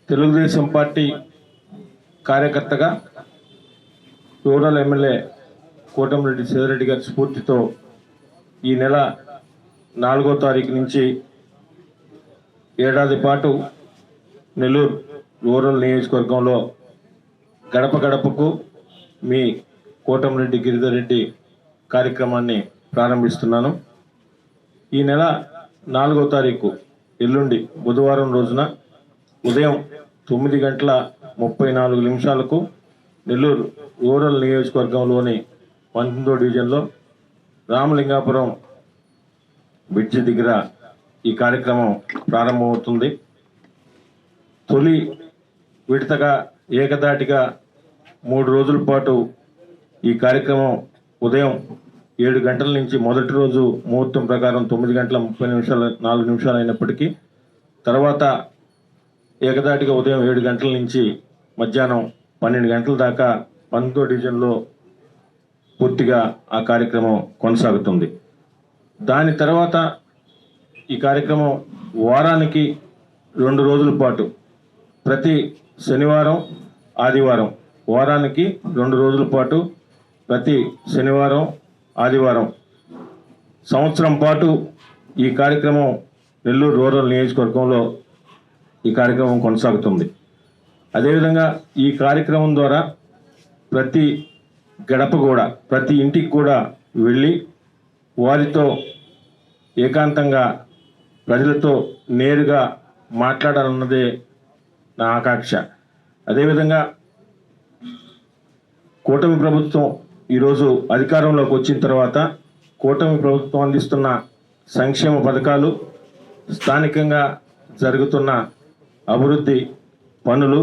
Telugu Desam party కార్యకర్తగా rural MLA Kotamreddy సేదరెడ్డి గారి స్ఫూర్తితో ఈ నెల 4వ తారీఖు నుంచి ఏడాది పాటు నెల్లూరు రూరల్ నియోజకవర్గంలో గడప గడపకు మీ కోటమిరెడ్డి గిరిధర్ రెడ్డి కార్యక్రమాన్ని ప్రారంభిస్తున్నాను. ఈ నెల 4వ తారీఖు ఎల్లుండి బుధవారం రోజున ఉదయం 9:34 నెల్లూరు రూరల్ నియోజకవర్గంలోని 19వ డివిజన్లో రామలింగాపురం బ్రిడ్జి దగ్గర ఈ కార్యక్రమం ప్రారంభమవుతుంది. తొలి విడతగా ఏకదాటిగా 3 రోజుల పాటు ఈ కార్యక్రమం ఉదయం 7 గంటల నుంచి మొదటి రోజు ముహూర్తం ప్రకారం 9:30 అయినప్పటికీ తర్వాత ఏకదాటిగా ఉదయం 7 గంటల నుంచి మధ్యాహ్నం 12 గంటల దాకా 19వ డివిజన్లో పూర్తిగా ఆ కార్యక్రమం కొనసాగుతుంది. దాని తర్వాత ఈ కార్యక్రమం వారానికి 2 రోజుల పాటు ప్రతి శనివారం ఆదివారం వారానికి 2 రోజుల పాటు ప్రతి శనివారం ఆదివారం సంవత్సరం పాటు ఈ కార్యక్రమం నెల్లూరు రూరల్ నియోజకవర్గంలో ఈ కార్యక్రమం కొనసాగుతుంది. అదేవిధంగా ఈ కార్యక్రమం ద్వారా ప్రతి గడప కూడా ప్రతి ఇంటికి కూడా వెళ్ళి వారితో ఏకాంతంగా ప్రజలతో నేరుగా మాట్లాడాలన్నదే నా ఆకాంక్ష. అదేవిధంగా కూటమి ప్రభుత్వం ఈరోజు అధికారంలోకి వచ్చిన తర్వాత కూటమి ప్రభుత్వం అందిస్తున్న సంక్షేమ పథకాలు, స్థానికంగా జరుగుతున్న అభివృద్ధి పనులు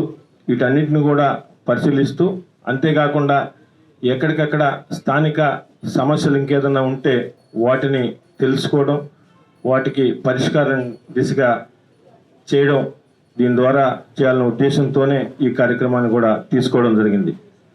వీటన్నిటిని కూడా పరిశీలిస్తూ, అంతేకాకుండా ఎక్కడికక్కడ స్థానిక సమస్యలు ఇంకేదన్నా ఉంటే వాటిని తెలుసుకోవడం, వాటికి పరిష్కారం దిశగా చేయడం, దీని ద్వారా చేయాలనే ఉద్దేశంతోనే ఈ కార్యక్రమాన్ని కూడా తీసుకోవడం జరిగింది.